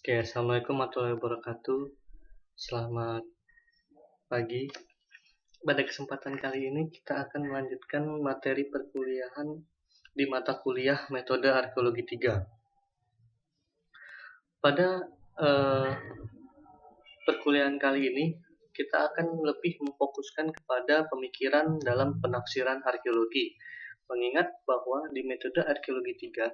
Oke, Assalamualaikum warahmatullahi wabarakatuh. Selamat pagi. Pada kesempatan kali ini kita akan melanjutkan materi perkuliahan di mata kuliah metode arkeologi 3. Pada eh, perkuliahan kali ini kita akan lebih memfokuskan kepada pemikiran dalam penafsiran arkeologi. Mengingat bahwa di metode arkeologi 3,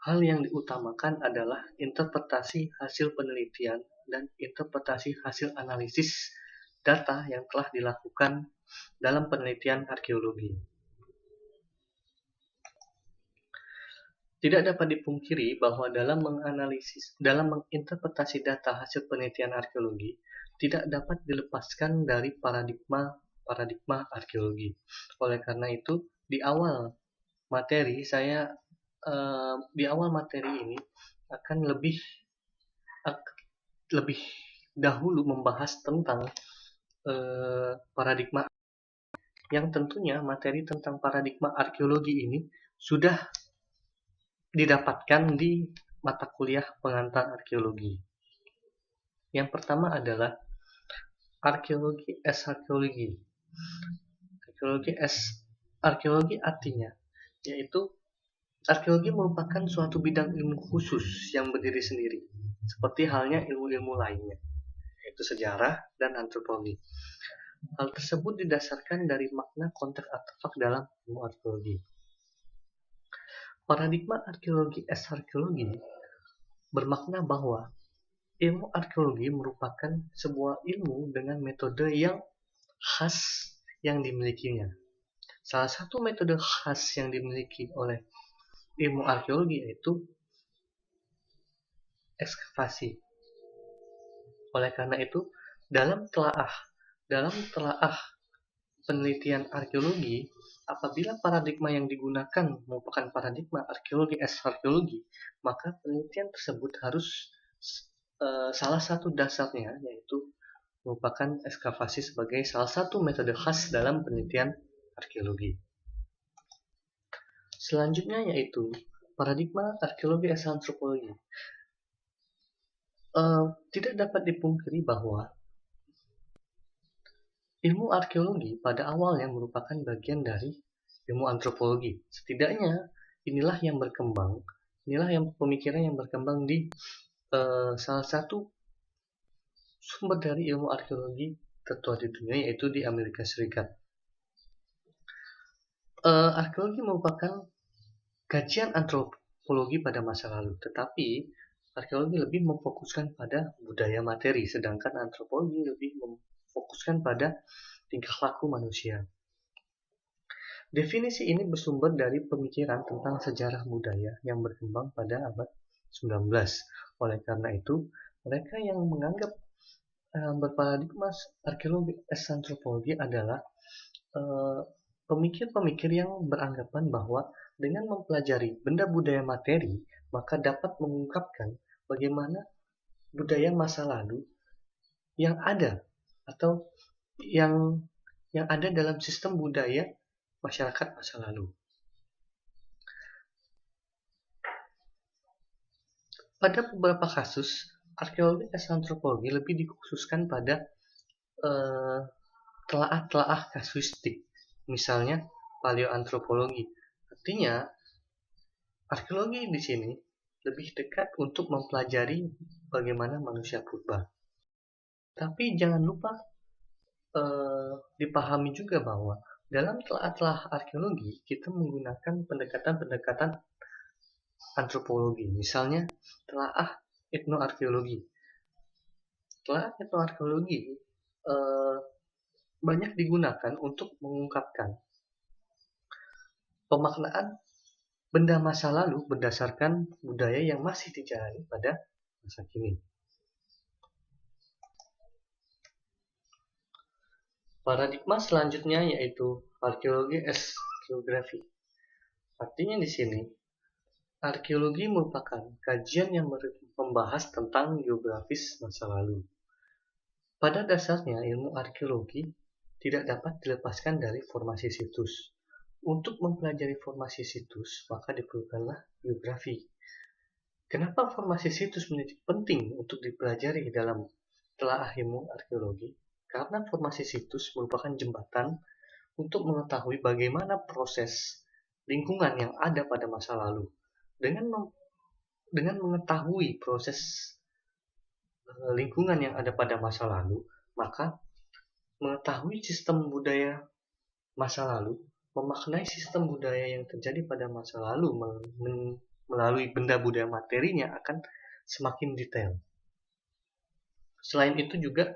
hal yang diutamakan adalah interpretasi hasil penelitian dan interpretasi hasil analisis data yang telah dilakukan dalam penelitian arkeologi. Tidak dapat dipungkiri bahwa dalam menginterpretasi data hasil penelitian arkeologi tidak dapat dilepaskan dari paradigma arkeologi. Oleh karena itu, di awal materi ini akan lebih dahulu membahas tentang paradigma, yang tentunya materi tentang paradigma arkeologi ini sudah didapatkan di mata kuliah pengantar arkeologi. Yang pertama adalah arkeologi arkeologi. Arkeologi artinya yaitu arkeologi merupakan suatu bidang ilmu khusus yang berdiri sendiri, seperti halnya ilmu-ilmu lainnya, yaitu sejarah dan antropologi. Hal tersebut didasarkan dari makna konteks artefak dalam ilmu arkeologi. Paradigma arkeologi arkeologi bermakna bahwa ilmu arkeologi merupakan sebuah ilmu dengan metode yang khas yang dimilikinya. Salah satu metode khas yang dimiliki oleh ilmu arkeologi yaitu ekskavasi. Oleh karena itu, dalam telaah penelitian arkeologi, apabila paradigma yang digunakan merupakan paradigma arkeologi arkeologi, maka penelitian tersebut harus salah satu dasarnya yaitu merupakan ekskavasi sebagai salah satu metode khas dalam penelitian arkeologi. Selanjutnya yaitu paradigma arkeologi antropologi. Tidak dapat dipungkiri bahwa ilmu arkeologi pada awalnya merupakan bagian dari ilmu antropologi. Setidaknya inilah yang pemikiran yang berkembang di salah satu sumber dari ilmu arkeologi tertua di dunia, yaitu di Amerika Serikat. Arkeologi merupakan kajian antropologi pada masa lalu, tetapi arkeologi lebih memfokuskan pada budaya materi, sedangkan antropologi lebih memfokuskan pada tingkah laku manusia. Definisi ini bersumber dari pemikiran tentang sejarah budaya yang berkembang pada abad 19. Oleh karena itu, mereka yang menganggap berparadigma arkeologi antropologi adalah pemikir-pemikir yang beranggapan bahwa dengan mempelajari benda budaya materi, maka dapat mengungkapkan bagaimana budaya masa lalu yang ada atau yang ada dalam sistem budaya masyarakat masa lalu. Pada beberapa kasus, arkeologi antropologi lebih dikhususkan pada telaah kasuistik, misalnya paleoantropologi. Artinya, arkeologi di sini lebih dekat untuk mempelajari bagaimana manusia purba. Tapi jangan lupa dipahami juga bahwa dalam telaah arkeologi kita menggunakan pendekatan-pendekatan antropologi, misalnya telaah etnoarkeologi. Telaah etnoarkeologi banyak digunakan untuk mengungkapkan pemaknaan benda masa lalu berdasarkan budaya yang masih dijalani pada masa kini. Paradigma selanjutnya yaitu arkeologi geografi. Artinya di sini, arkeologi merupakan kajian yang membahas tentang geografis masa lalu. Pada dasarnya, ilmu arkeologi tidak dapat dilepaskan dari formasi situs. Untuk mempelajari formasi situs, maka diperlukanlah geografi. Kenapa formasi situs menjadi penting untuk dipelajari dalam telaah ilmu arkeologi? Karena formasi situs merupakan jembatan untuk mengetahui bagaimana proses lingkungan yang ada pada masa lalu. Dengan mengetahui proses lingkungan yang ada pada masa lalu, maka mengetahui sistem budaya masa lalu, memaknai sistem budaya yang terjadi pada masa lalu melalui benda budaya materinya akan semakin detail. Selain itu juga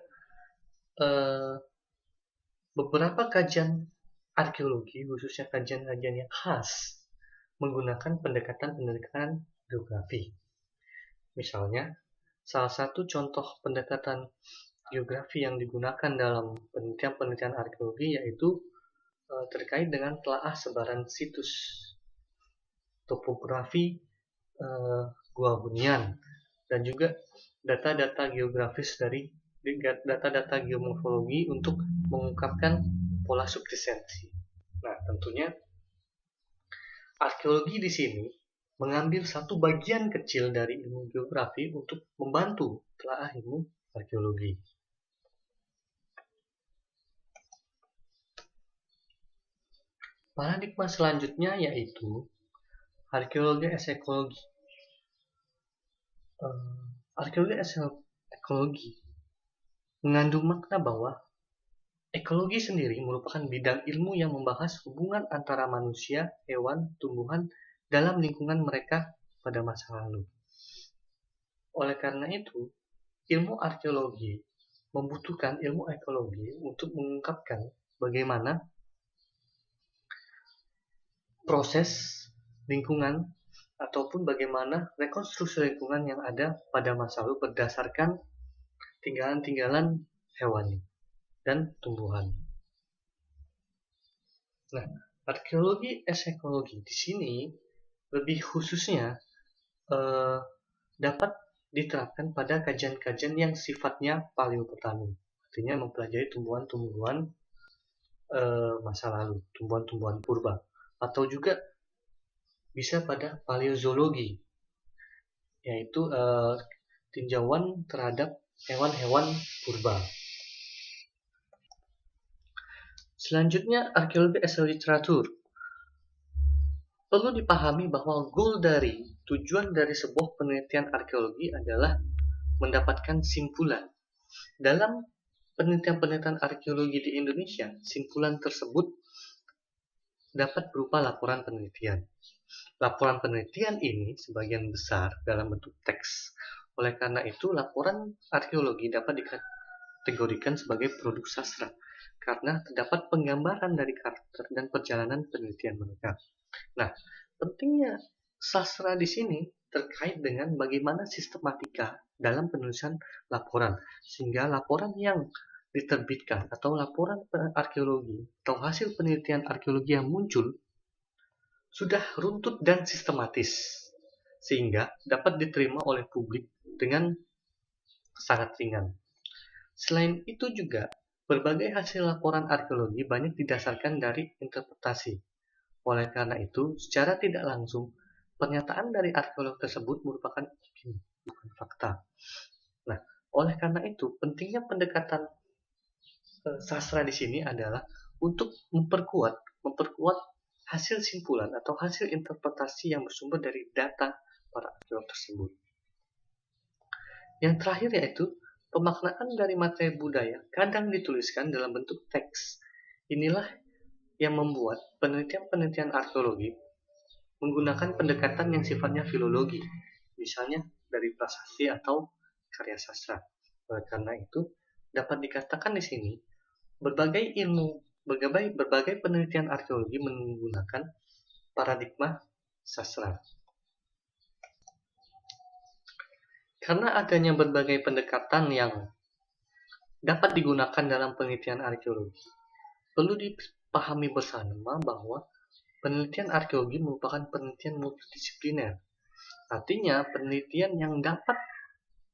beberapa kajian arkeologi, khususnya kajian-kajian yang khas, menggunakan pendekatan-pendekatan geografi. Misalnya, salah satu contoh pendekatan geografi yang digunakan dalam penelitian-penelitian arkeologi yaitu terkait dengan telaah sebaran situs, topografi Gua Hunian, dan juga data-data geografis dari data-data geomorfologi untuk mengungkapkan pola subsistensi. Nah, tentunya arkeologi di sini mengambil satu bagian kecil dari ilmu geografi untuk membantu telaah ilmu arkeologi. Paradigma selanjutnya yaitu arkeologi as ekologi. Arkeologi as ekologi mengandung makna bahwa ekologi sendiri merupakan bidang ilmu yang membahas hubungan antara manusia, hewan, tumbuhan dalam lingkungan mereka pada masa lalu. Oleh karena itu, ilmu arkeologi membutuhkan ilmu ekologi untuk mengungkapkan bagaimana proses lingkungan ataupun bagaimana rekonstruksi lingkungan yang ada pada masa lalu berdasarkan tinggalan-tinggalan hewani dan tumbuhan. Nah, arkeologi as ekologi di sini lebih khususnya dapat diterapkan pada kajian-kajian yang sifatnya paleobotani, artinya mempelajari tumbuhan-tumbuhan masa lalu, tumbuhan-tumbuhan purba, atau juga bisa pada paleozoologi, yaitu tinjauan terhadap hewan-hewan purba. Selanjutnya, arkeologi as literatur. Perlu dipahami bahwa tujuan dari sebuah penelitian arkeologi adalah mendapatkan simpulan. Dalam penelitian-penelitian arkeologi di Indonesia, simpulan tersebut dapat berupa laporan penelitian. Laporan penelitian ini sebagian besar dalam bentuk teks. Oleh karena itu, laporan arkeologi dapat dikategorikan sebagai produk sastra karena terdapat penggambaran dari karakter dan perjalanan penelitian mereka. Nah, pentingnya sastra di sini terkait dengan bagaimana sistematika dalam penulisan laporan, sehingga laporan yang diterbitkan atau laporan arkeologi atau hasil penelitian arkeologi yang muncul sudah runtut dan sistematis, sehingga dapat diterima oleh publik dengan sangat ringan. Selain itu juga, berbagai hasil laporan arkeologi banyak didasarkan dari interpretasi. Oleh karena itu, secara tidak langsung, pernyataan dari arkeolog tersebut merupakan opini, bukan fakta. Nah, oleh karena itu, pentingnya pendekatan sastra di sini adalah untuk memperkuat hasil simpulan atau hasil interpretasi yang bersumber dari data para arkeolog tersebut. Yang terakhir yaitu pemaknaan dari materi budaya kadang dituliskan dalam bentuk teks. Inilah yang membuat penelitian-penelitian arkeologi menggunakan pendekatan yang sifatnya filologi, misalnya dari prasasti atau karya sastra. Oleh karena itu, dapat dikatakan di sini berbagai penelitian arkeologi menggunakan paradigma sastra. Karena adanya berbagai pendekatan yang dapat digunakan dalam penelitian arkeologi, perlu dipahami bersama bahwa penelitian arkeologi merupakan penelitian multidisipliner. Artinya, penelitian yang dapat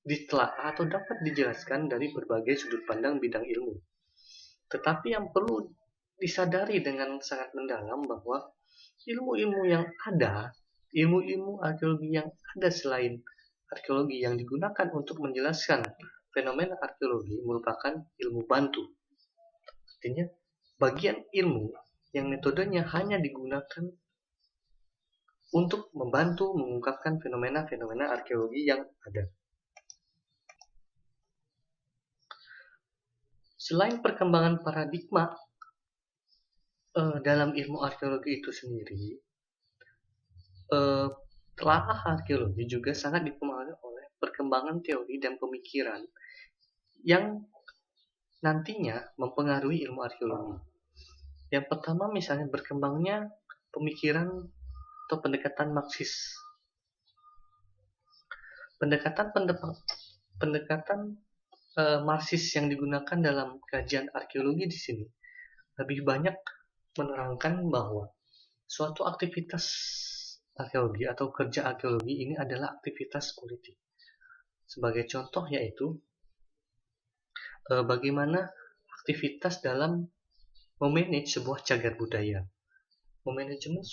ditelaah atau dapat dijelaskan dari berbagai sudut pandang bidang ilmu. Tetapi yang perlu disadari dengan sangat mendalam bahwa ilmu-ilmu yang ada ilmu-ilmu arkeologi yang ada selain arkeologi yang digunakan untuk menjelaskan fenomena arkeologi merupakan ilmu bantu. Artinya, bagian ilmu yang metodenya hanya digunakan untuk membantu mengungkapkan fenomena-fenomena arkeologi yang ada. Selain perkembangan paradigma dalam ilmu arkeologi itu sendiri, telaah arkeologi juga sangat dipengaruhi oleh perkembangan teori dan pemikiran yang nantinya mempengaruhi ilmu arkeologi. Yang pertama misalnya berkembangnya pemikiran atau pendekatan Marxis. Pendekatan Marxis yang digunakan dalam kajian arkeologi di sini lebih banyak menerangkan bahwa suatu aktivitas arkeologi atau kerja arkeologi ini adalah aktivitas politik. Sebagai contoh yaitu bagaimana aktivitas dalam memanage sebuah cagar budaya. Memanajemen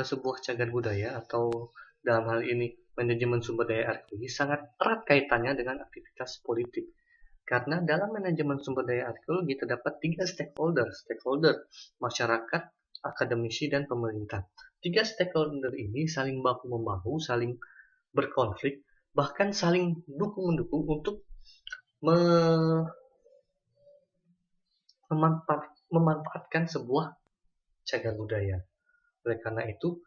sebuah cagar budaya atau dalam hal ini manajemen sumber daya arkeologi sangat erat kaitannya dengan aktivitas politik. Karena dalam manajemen sumber daya arkeologi terdapat 3 stakeholder, masyarakat, akademisi, dan pemerintah. 3 stakeholder ini saling bahu-membahu, saling berkonflik, bahkan saling dukung-mendukung untuk memanfaatkan sebuah cagar budaya. Oleh karena itu,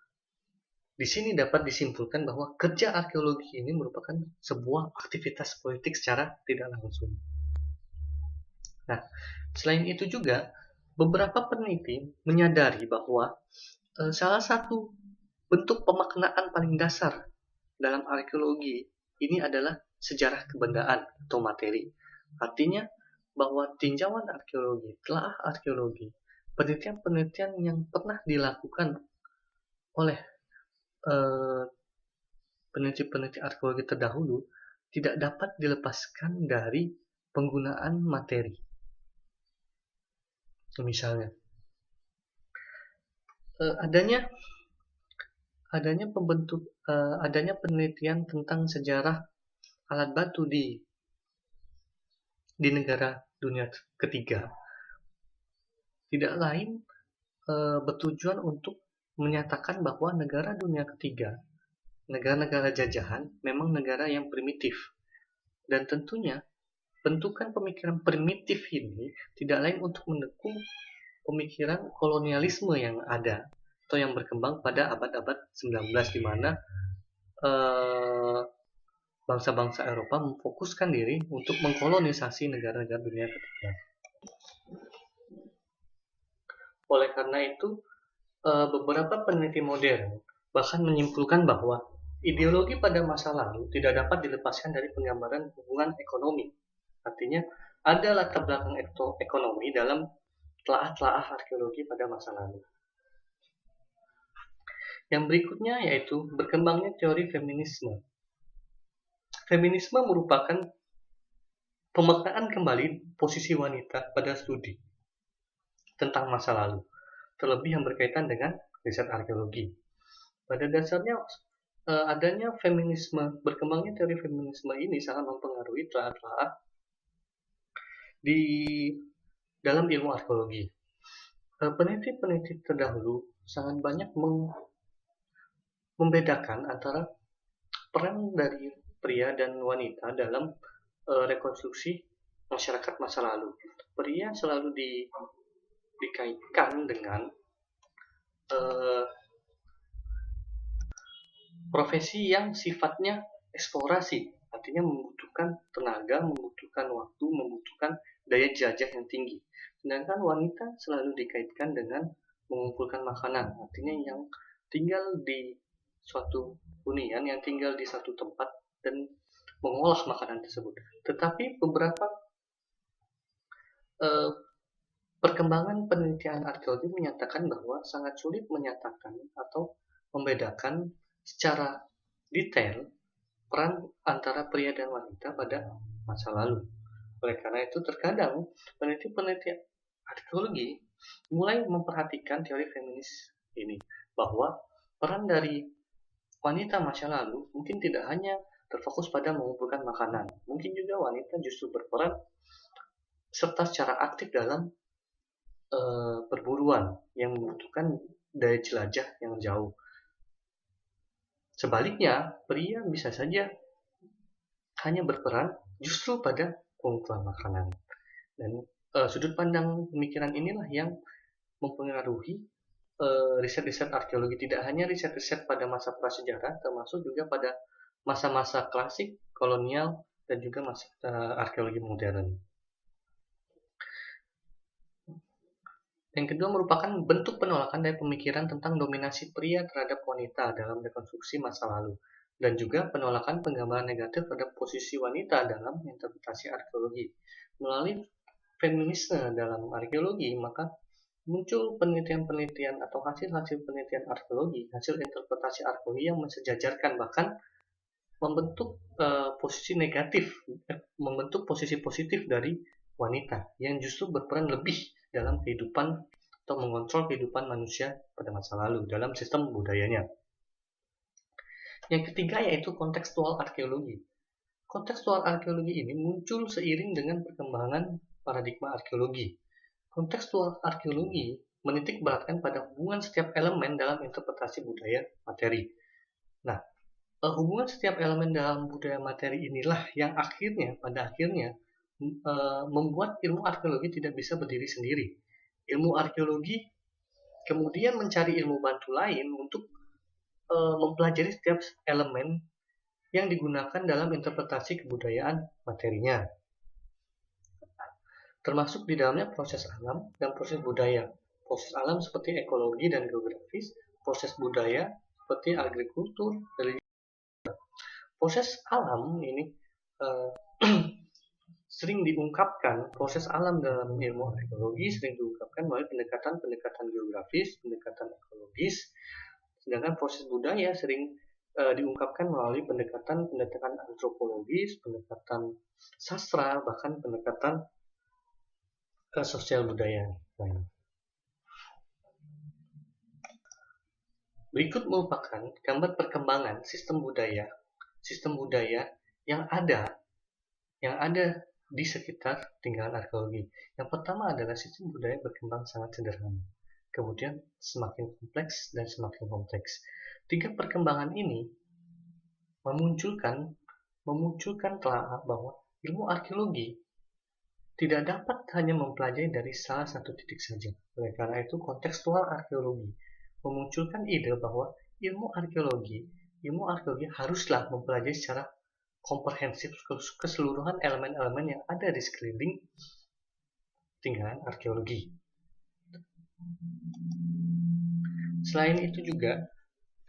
di sini dapat disimpulkan bahwa kerja arkeologi ini merupakan sebuah aktivitas politik secara tidak langsung. Nah, selain itu juga, beberapa peneliti menyadari bahwa salah satu bentuk pemaknaan paling dasar dalam arkeologi ini adalah sejarah kebendaan atau materi. Artinya bahwa tinjauan arkeologi, telaah arkeologi, penelitian-penelitian yang pernah dilakukan oleh peneliti-peneliti arkeologi terdahulu tidak dapat dilepaskan dari penggunaan materi. Misalnya, adanya penelitian tentang sejarah alat batu di negara dunia ketiga tidak lain bertujuan untuk menyatakan bahwa negara dunia ketiga, negara-negara jajahan, memang negara yang primitif. Dan tentunya, bentukan pemikiran primitif ini tidak lain untuk mendukung pemikiran kolonialisme yang ada atau yang berkembang pada abad-abad 19 di mana bangsa-bangsa Eropa memfokuskan diri untuk mengkolonisasi negara-negara dunia ketiga. Oleh karena itu, beberapa peneliti modern bahkan menyimpulkan bahwa ideologi pada masa lalu tidak dapat dilepaskan dari penggambaran hubungan ekonomi. Artinya, ada latar belakang ekonomi dalam telaah-telaah arkeologi pada masa lalu. Yang berikutnya yaitu berkembangnya teori feminisme. Feminisme merupakan pemaknaan kembali posisi wanita pada studi tentang masa lalu, terlebih yang berkaitan dengan riset arkeologi. Pada dasarnya, adanya feminisme, berkembangnya teori feminisme ini sangat mempengaruhi telaah-telaah di dalam ilmu arkeologi. Peneliti-peneliti terdahulu sangat banyak membedakan antara peran dari pria dan wanita dalam rekonstruksi masyarakat masa lalu. Pria selalu dikaitkan dengan profesi yang sifatnya eksplorasi, artinya membutuhkan tenaga, membutuhkan waktu, membutuhkan daya jajah yang tinggi. Sedangkan wanita selalu dikaitkan dengan mengumpulkan makanan, artinya yang tinggal di suatu hunian, yang tinggal di satu tempat dan mengolah makanan tersebut. Tetapi beberapa perkembangan penelitian arkeologi menyatakan bahwa sangat sulit menyatakan atau membedakan secara detail peran antara pria dan wanita pada masa lalu. Oleh karena itu, terkadang peneliti-peneliti arkeologi mulai memperhatikan teori feminis ini, bahwa peran dari wanita masa lalu mungkin tidak hanya terfokus pada mengumpulkan makanan, mungkin juga wanita justru berperan serta secara aktif dalam perburuan yang membutuhkan daya jelajah yang jauh. Sebaliknya, pria bisa saja hanya berperan justru pada pengumpulan makanan. Dan sudut pandang pemikiran inilah yang mempengaruhi riset-riset arkeologi, tidak hanya riset-riset pada masa prasejarah, termasuk juga pada masa-masa klasik, kolonial, dan juga masa arkeologi modern. Yang kedua merupakan bentuk penolakan dari pemikiran tentang dominasi pria terhadap wanita dalam rekonstruksi masa lalu, dan juga penolakan penggambaran negatif terhadap posisi wanita dalam interpretasi arkeologi. Melalui feminisme dalam arkeologi, maka muncul penelitian-penelitian atau hasil-hasil penelitian arkeologi, hasil interpretasi arkeologi yang mensejajarkan, bahkan membentuk posisi negatif, membentuk posisi positif dari wanita yang justru berperan lebih dalam kehidupan atau mengontrol kehidupan manusia pada masa lalu dalam sistem budayanya. Yang ketiga yaitu kontekstual arkeologi. Kontekstual arkeologi ini muncul seiring dengan perkembangan paradigma arkeologi. Kontekstual arkeologi menitik beratkan pada hubungan setiap elemen dalam interpretasi budaya materi. Nah, hubungan setiap elemen dalam budaya materi inilah yang pada akhirnya membuat ilmu arkeologi tidak bisa berdiri sendiri. Ilmu arkeologi kemudian mencari ilmu bantu lain untuk mempelajari setiap elemen yang digunakan dalam interpretasi kebudayaan materinya, termasuk di dalamnya proses alam dan proses budaya. Proses alam seperti ekologi dan geografis, proses budaya seperti agrikultur, religius. Proses alam ini sering diungkapkan, proses alam dalam ilmu arkeologi sering diungkapkan melalui pendekatan-pendekatan geografis, pendekatan ekologis, sedangkan proses budaya sering diungkapkan melalui pendekatan-pendekatan antropologis, pendekatan sastra, bahkan pendekatan sosial budaya. Berikut merupakan gambar perkembangan sistem budaya yang ada di sekitar tinggalan arkeologi. Yang pertama adalah sistem budaya berkembang sangat sederhana, kemudian semakin kompleks dan semakin kompleks. Tiga perkembangan ini memunculkan telah bahwa ilmu arkeologi tidak dapat hanya mempelajari dari salah satu titik saja. Oleh karena itu, kontekstual arkeologi memunculkan ide bahwa ilmu arkeologi haruslah mempelajari secara komprehensif keseluruhan elemen-elemen yang ada di sekeliling tinggalan arkeologi. Selain itu juga,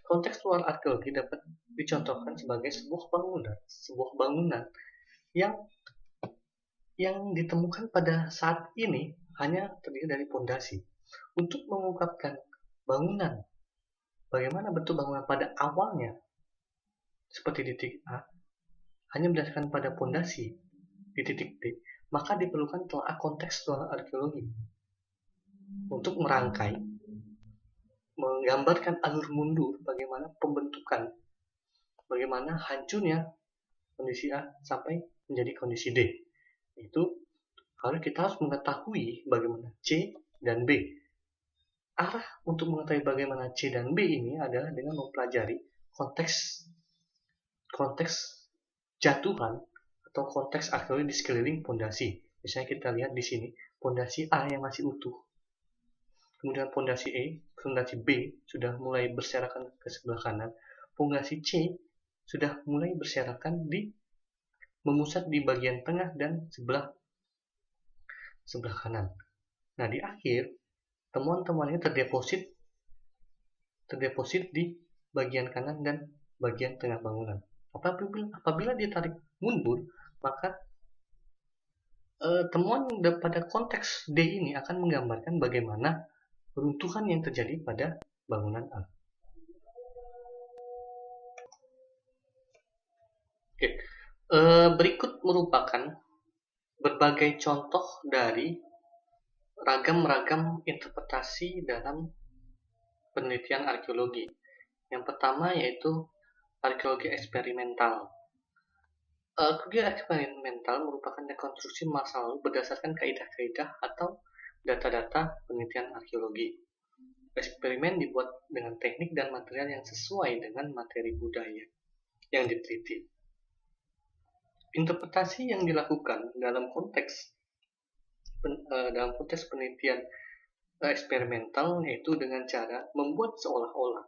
kontekstual arkeologi dapat dicontohkan sebagai sebuah bangunan yang ditemukan pada saat ini hanya terdiri dari pondasi. Untuk mengungkapkan bangunan, bagaimana bentuk bangunan pada awalnya, seperti di titik A, hanya berdasarkan pada pondasi di titik B, maka diperlukan telah kontekstual arkeologi untuk merangkai, menggambarkan alur mundur bagaimana pembentukan, bagaimana hancurnya kondisi A sampai menjadi kondisi D. Itu kita harus mengetahui bagaimana C dan B. Arah untuk mengetahui bagaimana C dan B ini adalah dengan mempelajari konteks jatuhan atau konteks arkeologi di sekeliling pondasi. Misalnya kita lihat di sini, pondasi A yang masih utuh. Kemudian pondasi B sudah mulai berserakan ke sebelah kanan. Pondasi C sudah mulai berserakan memusat di bagian tengah dan sebelah kanan. Nah, di akhir temuan-temuan ini terdeposit di bagian kanan dan bagian tengah bangunan. Apabila ditarik mundur, maka temuan pada konteks D ini akan menggambarkan bagaimana runtuhan yang terjadi pada bangunan A. Berikut merupakan berbagai contoh dari ragam-ragam interpretasi dalam penelitian arkeologi. Yang pertama yaitu Arkeologi eksperimental. Arkeologi eksperimental merupakan rekonstruksi masa lalu berdasarkan kaidah-kaidah atau data-data penelitian arkeologi. Eksperimen dibuat dengan teknik dan material yang sesuai dengan materi budaya yang diteliti. Interpretasi yang dilakukan dalam konteks penelitian eksperimental yaitu dengan cara membuat seolah-olah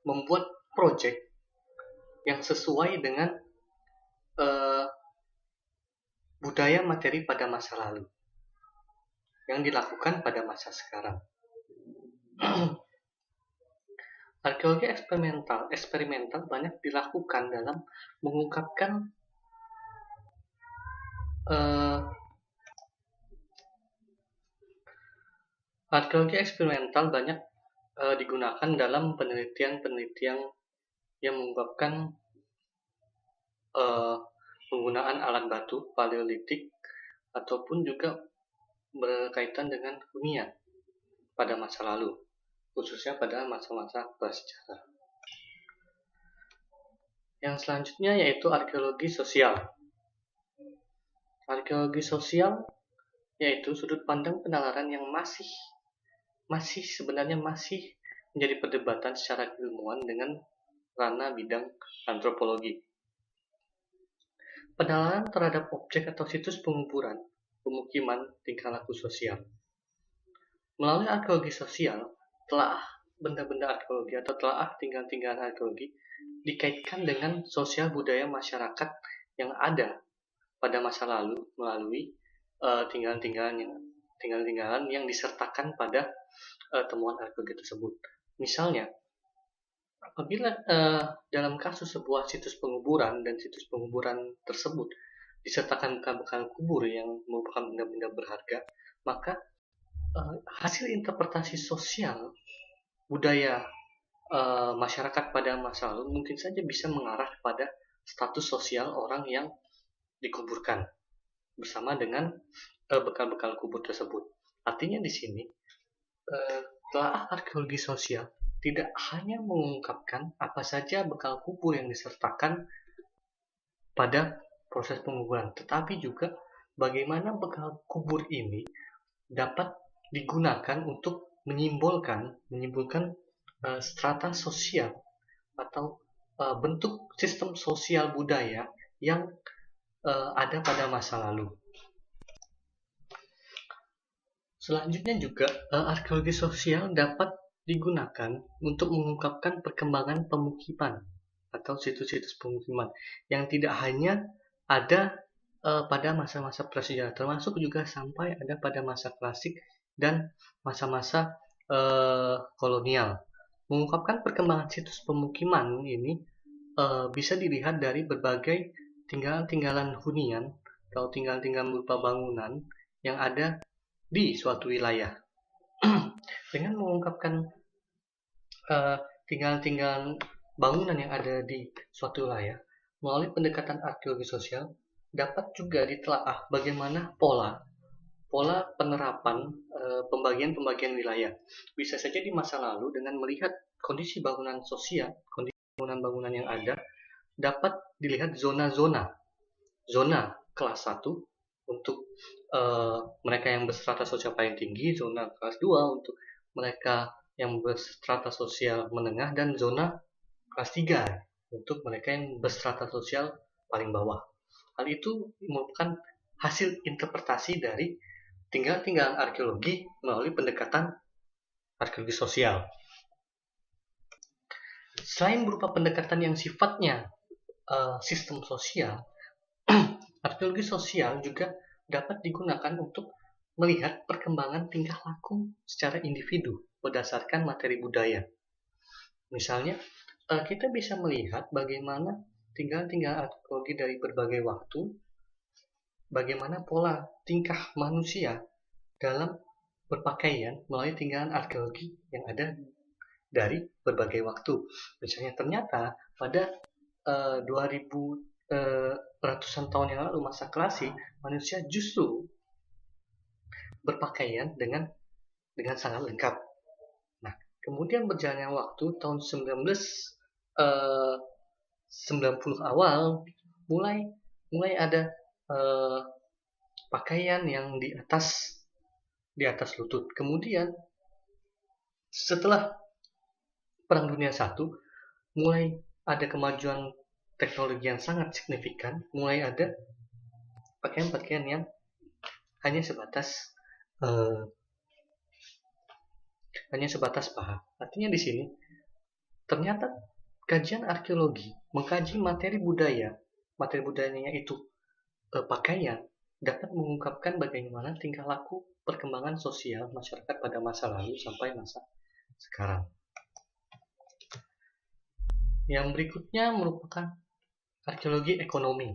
membuat proyek yang sesuai dengan budaya materi pada masa lalu yang dilakukan pada masa sekarang. Arkeologi eksperimental banyak dilakukan dalam mengungkapkan arkeologi eksperimental banyak digunakan dalam penelitian yang mengungkapkan penggunaan alat batu paleolitik ataupun juga berkaitan dengan hunian pada masa lalu, khususnya pada masa-masa prasejarah. Yang selanjutnya yaitu arkeologi sosial. Arkeologi sosial yaitu sudut pandang penalaran yang sebenarnya masih menjadi perdebatan secara keilmuan dengan ranah bidang antropologi. Penalaran terhadap objek atau situs penguburan, pemukiman, tingkah laku sosial. Melalui arkeologi sosial, telaah benda-benda arkeologi atau telaah tinggal-tinggalan arkeologi dikaitkan dengan sosial budaya masyarakat yang ada pada masa lalu melalui tinggal-tinggalan yang disertakan pada temuan arkeologi tersebut. Misalnya, apabila dalam kasus sebuah situs penguburan dan situs penguburan tersebut disertakan bekal-bekal kubur yang merupakan benda-benda berharga, maka hasil interpretasi sosial budaya masyarakat pada masa lalu mungkin saja bisa mengarah pada status sosial orang yang dikuburkan bersama dengan bekal-bekal kubur tersebut. Artinya di sini telaah arkeologi sosial tidak hanya mengungkapkan apa saja bekal kubur yang disertakan pada proses penguburan, tetapi juga bagaimana bekal kubur ini dapat digunakan untuk menyimbolkan strata sosial atau bentuk sistem sosial budaya yang ada pada masa lalu. Selanjutnya juga arkeologi sosial dapat digunakan untuk mengungkapkan perkembangan pemukiman atau situs-situs pemukiman yang tidak hanya ada pada masa-masa prasejarah, termasuk juga sampai ada pada masa klasik dan masa-masa kolonial. Mengungkapkan perkembangan situs pemukiman ini bisa dilihat dari berbagai tinggalan-tinggalan hunian atau tinggalan-tinggalan berupa bangunan yang ada di suatu wilayah. Dengan mengungkapkan tinggalan-tinggalan bangunan yang ada di suatu wilayah melalui pendekatan arkeologi sosial, dapat juga ditelaah bagaimana pola penerapan pembagian wilayah. Bisa saja di masa lalu dengan melihat kondisi bangunan sosial, kondisi bangunan yang ada, dapat dilihat zona kelas 1 untuk mereka yang berstrata sosial paling tinggi, zona kelas 2 untuk mereka yang berstrata sosial menengah, dan zona kelas 3 untuk mereka yang berstrata sosial paling bawah. Hal itu merupakan hasil interpretasi dari tinggalan arkeologi melalui pendekatan arkeologi sosial. Selain berupa pendekatan yang sifatnya sistem sosial, arkeologi sosial juga dapat digunakan untuk melihat perkembangan tingkah laku secara individu berdasarkan materi budaya. Misalnya, kita bisa melihat bagaimana tinggalan arkeologi dari berbagai waktu, bagaimana pola tingkah manusia dalam berpakaian melalui tinggalan arkeologi yang ada dari berbagai waktu. Misalnya ternyata pada 2000 ratusan tahun yang lalu, masa klasik, manusia justru berpakaian dengan sangat lengkap. Nah, kemudian berjalannya waktu, tahun 90 awal mulai ada pakaian yang di atas lutut. Kemudian setelah Perang Dunia I, mulai ada kemajuan teknologi yang sangat signifikan, mulai ada pakaian-pakaian yang hanya sebatas paha. Artinya di sini ternyata kajian arkeologi mengkaji materi budayanya itu pakaian dapat mengungkapkan bagaimana tingkah laku perkembangan sosial masyarakat pada masa lalu sampai masa sekarang. Yang berikutnya merupakan arkeologi ekonomi.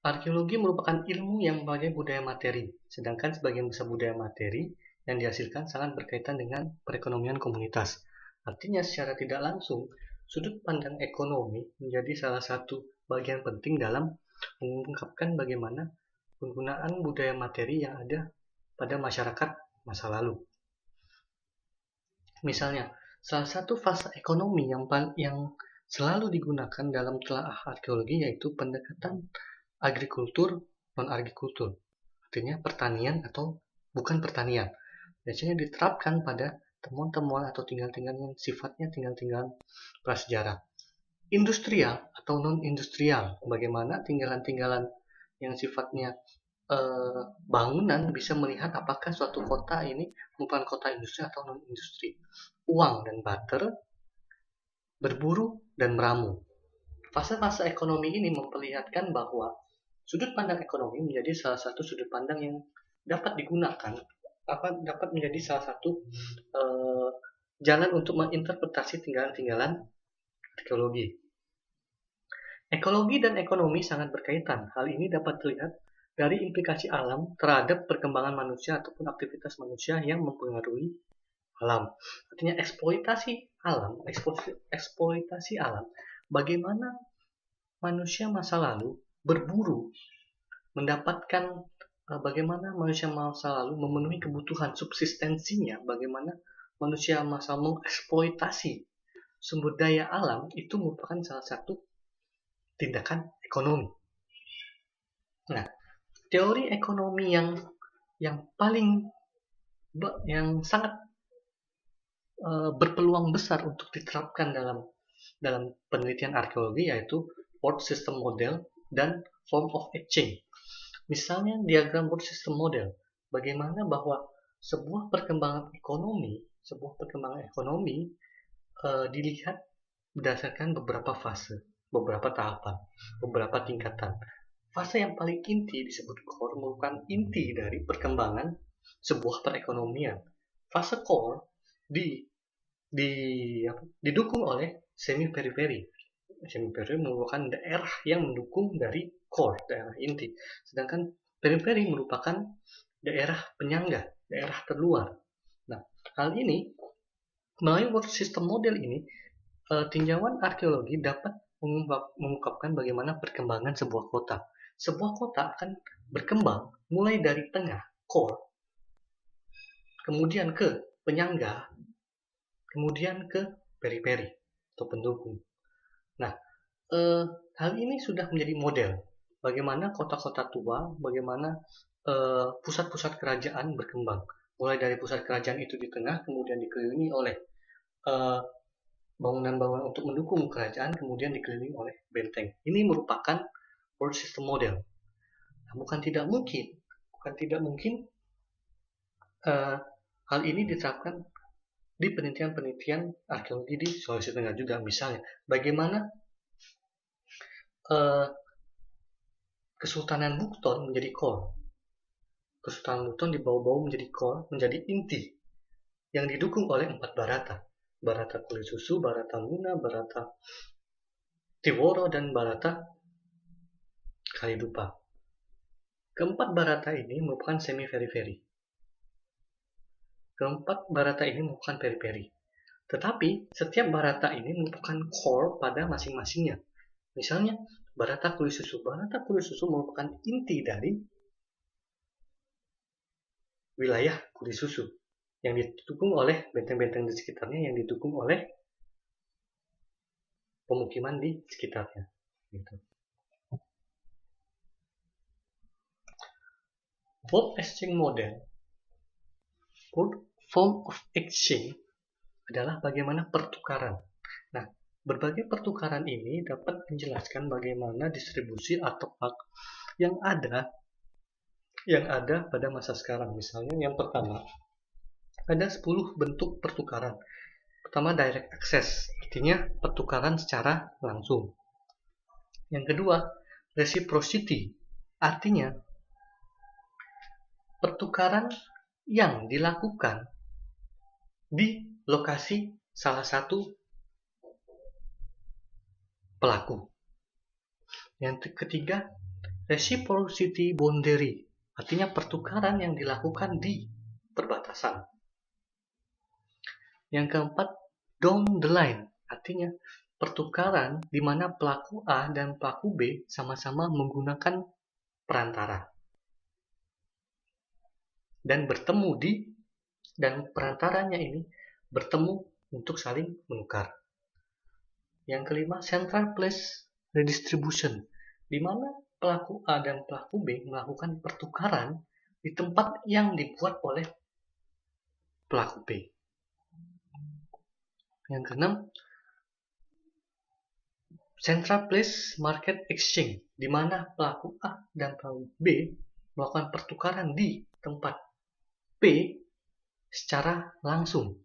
Arkeologi merupakan ilmu yang mempelajari budaya materi, sedangkan sebagian besar budaya materi yang dihasilkan sangat berkaitan dengan perekonomian komunitas. Artinya secara tidak langsung, sudut pandang ekonomi menjadi salah satu bagian penting dalam mengungkapkan bagaimana penggunaan budaya materi yang ada pada masyarakat masa lalu. Misalnya, salah satu fase ekonomi yang selalu digunakan dalam telaah arkeologi yaitu pendekatan agrikultur non-agrikultur. Artinya pertanian atau bukan pertanian. Biasanya diterapkan pada temuan-temuan atau tinggal-tinggalan yang sifatnya tinggal-tinggalan prasejarah. Industrial atau non-industrial, bagaimana tinggalan-tinggalan yang sifatnya bangunan bisa melihat apakah suatu kota ini merupakan kota industri atau non-industri. Uang dan barter, berburu dan meramu. Fase-fase ekonomi ini memperlihatkan bahwa sudut pandang ekonomi menjadi salah satu sudut pandang yang dapat digunakan, dapat menjadi salah satu jalan untuk menginterpretasi tinggalan-tinggalan arkeologi. Ekologi dan ekonomi sangat berkaitan. Hal ini dapat dilihat dari implikasi alam terhadap perkembangan manusia ataupun aktivitas manusia yang mempengaruhi alam. Artinya eksploitasi alam, bagaimana manusia masa lalu berburu, mendapatkan bagaimana manusia masa lalu memenuhi kebutuhan subsistensinya, bagaimana manusia masa mengeksploitasi sumber daya alam, itu merupakan salah satu tindakan ekonomi. Nah, teori ekonomi yang sangat berpeluang besar untuk diterapkan dalam penelitian arkeologi yaitu World System Model dan Form of Exchange. Misalnya diagram World System Model, bagaimana bahwa sebuah perkembangan ekonomi dilihat berdasarkan beberapa fase, beberapa tahapan, beberapa tingkatan. Fase yang paling inti disebut core merupakan inti dari perkembangan sebuah perekonomian. Fase core didukung oleh semi-periferi. Semi-periferi merupakan daerah yang mendukung dari core, daerah inti. Sedangkan periferi merupakan daerah penyangga, daerah terluar. Nah, hal ini melalui World System Model ini, tinjauan arkeologi dapat mengungkapkan bagaimana perkembangan sebuah kota. Sebuah kota akan berkembang mulai dari tengah, core, kemudian ke penyangga, kemudian ke periferi atau pendukung. Nah, hal ini sudah menjadi model bagaimana kota-kota tua, bagaimana pusat-pusat kerajaan berkembang. Mulai dari pusat kerajaan itu di tengah, kemudian dikelilingi oleh bangunan-bangunan untuk mendukung kerajaan, kemudian dikelilingi oleh benteng. Ini merupakan World System Model. Nah, bukan tidak mungkin hal ini diterapkan di penelitian arkeologi di Sulawesi Tengah juga. Misalnya, bagaimana Kesultanan Buton menjadi core. Kesultanan Buton di bawah-bawah menjadi core, menjadi inti yang didukung oleh 4 barata. Barata Kulisusu, Barata Muna, Barata Tiworo, dan Barata Kalidupa. Keempat barata ini merupakan semi-periferi. Keempat barata ini merupakan periferi. Tetapi setiap barata ini merupakan core pada masing-masingnya. Misalnya, Barata Kulisusu. Barata Kulisusu merupakan inti dari wilayah Kulisusu yang didukung oleh benteng-benteng di sekitarnya, yang didukung oleh pemukiman di sekitarnya. Gitu. Form exchange model, form of exchange adalah bagaimana pertukaran. Nah, berbagai pertukaran ini dapat menjelaskan bagaimana distribusi atau hak yang ada pada masa sekarang. Misalnya yang pertama, ada 10 bentuk pertukaran. Pertama, direct access, artinya pertukaran secara langsung. Yang kedua, reciprocity, artinya pertukaran yang dilakukan di lokasi salah satu pelaku. Yang ketiga, reciprocity boundary, artinya pertukaran yang dilakukan di perbatasan. Yang keempat, down the line, artinya pertukaran di mana pelaku A dan pelaku B sama-sama menggunakan perantara dan perantaranya ini bertemu untuk saling menukar. Yang kelima, central place redistribution, di mana pelaku A dan pelaku B melakukan pertukaran di tempat yang dibuat oleh pelaku B. Yang keenam, central place market exchange, di mana pelaku A dan pelaku B melakukan pertukaran di tempat B secara langsung.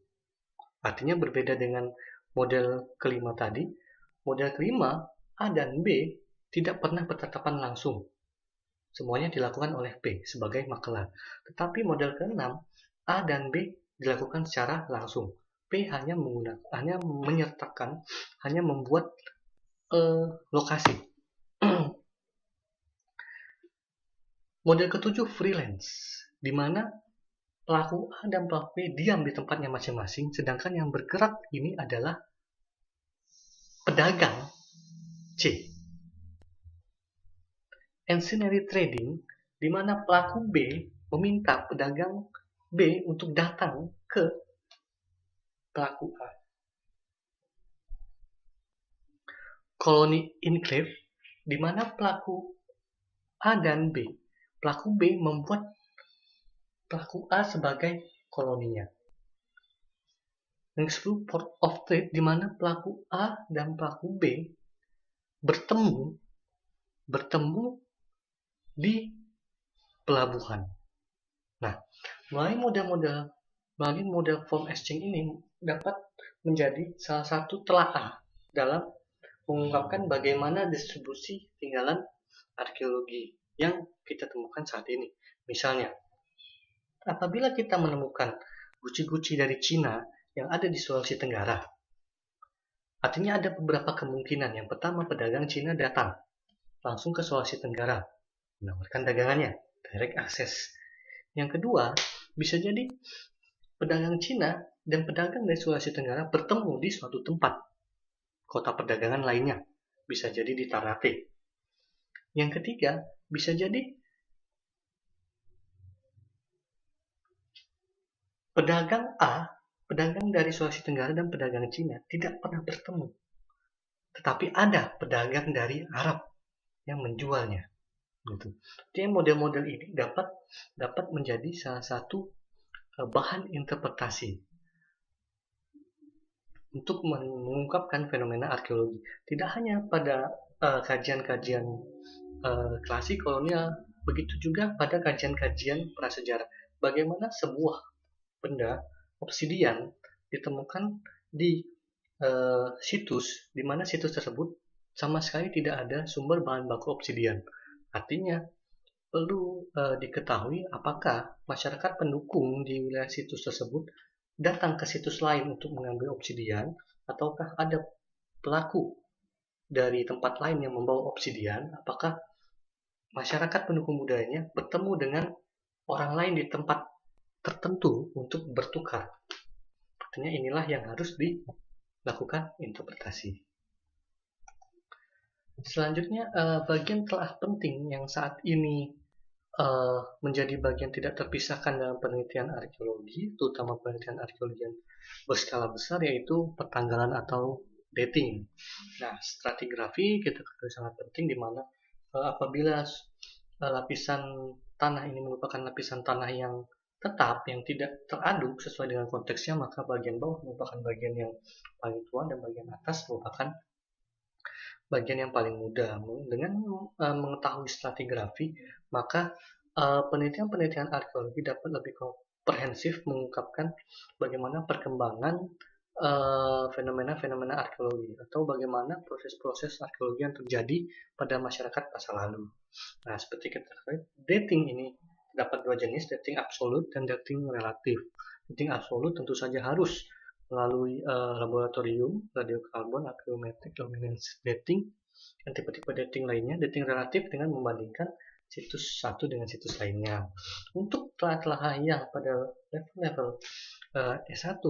Artinya berbeda dengan model kelima tadi. Model kelima, A dan B tidak pernah bertatapan langsung. Semuanya dilakukan oleh B sebagai makelar. Tetapi model keenam, A dan B dilakukan secara langsung. B hanya membuat lokasi. Model ketujuh, freelance, di mana pelaku A dan pelaku B diam di tempatnya masing-masing, sedangkan yang bergerak ini adalah pedagang C. Ancillary trading, di mana pelaku B meminta pedagang B untuk datang ke pelaku A. Colony enclave, di mana pelaku A dan B, pelaku B membuat pelaku A sebagai koloninya. Yang 10, port of trade, di mana pelaku A dan pelaku B bertemu di pelabuhan. Nah, melalui model form exchange ini dapat menjadi salah satu telaah dalam mengungkapkan bagaimana distribusi tinggalan arkeologi yang kita temukan saat ini. Misalnya, apabila kita menemukan guci-guci dari Cina yang ada di Sulawesi Tenggara, artinya ada beberapa kemungkinan. Yang pertama, pedagang Cina datang langsung ke Sulawesi Tenggara menawarkan dagangannya, direct access. Yang kedua, bisa jadi pedagang Cina dan pedagang dari Sulawesi Tenggara bertemu di suatu tempat, kota perdagangan lainnya, bisa jadi di Ternate. Yang ketiga, bisa jadi pedagang A, pedagang dari Sulawesi Tenggara dan pedagang Cina tidak pernah bertemu, tetapi ada pedagang dari Arab yang menjualnya. Gitu. Jadi model-model ini dapat menjadi salah satu bahan interpretasi untuk mengungkapkan fenomena arkeologi. Tidak hanya pada kajian-kajian klasik kolonial, begitu juga pada kajian-kajian prasejarah. Bagaimana sebuah benda obsidian ditemukan di situs, di mana situs tersebut sama sekali tidak ada sumber bahan baku obsidian. Artinya perlu diketahui apakah masyarakat pendukung di wilayah situs tersebut datang ke situs lain untuk mengambil obsidian, ataukah ada pelaku dari tempat lain yang membawa obsidian, apakah masyarakat pendukung budayanya bertemu dengan orang lain di tempat tertentu untuk bertukar. Artinya inilah yang harus dilakukan interpretasi. Selanjutnya, bagian telah penting yang saat ini menjadi bagian tidak terpisahkan dalam penelitian arkeologi, terutama penelitian arkeologi yang berskala besar, yaitu pertanggalan atau dating. Nah, stratigrafi kita ketahui sangat penting di mana apabila lapisan tanah ini merupakan lapisan tanah yang tetap, yang tidak teraduk sesuai dengan konteksnya, maka bagian bawah merupakan bagian yang paling tua dan bagian atas merupakan bagian yang paling mudah. Dengan mengetahui stratigrafi, maka penelitian-penelitian arkeologi dapat lebih komprehensif mengungkapkan bagaimana perkembangan fenomena-fenomena arkeologi atau bagaimana proses-proses arkeologi yang terjadi pada masyarakat masa lalu. Nah, seperti kita ketahui, dating ini dapat dua jenis, dating absolut dan dating relatif. Dating absolut tentu saja harus melalui laboratorium, radiokarbon, akrilometrik, luminescence dating, dan tipe-tipe dating lainnya. Dating relatif dengan membandingkan situs satu dengan situs lainnya. Untuk telah-telah yang pada level-level S1,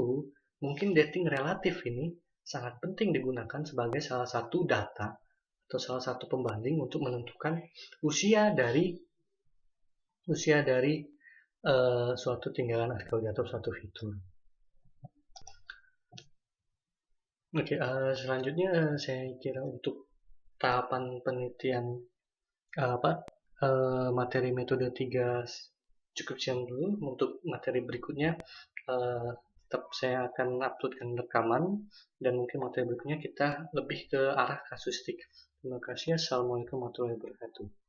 mungkin dating relatif ini sangat penting digunakan sebagai salah satu data atau salah satu pembanding untuk menentukan usia dari suatu tinggalan arkeologi atau suatu fitur. Oke, selanjutnya saya kira untuk tahapan penelitian materi metode 3 cukup sekian dulu. Untuk materi berikutnya tetap saya akan uploadkan rekaman, dan mungkin materi berikutnya kita lebih ke arah kasuistik. Terima kasih. Assalamualaikum warahmatullahi wabarakatuh.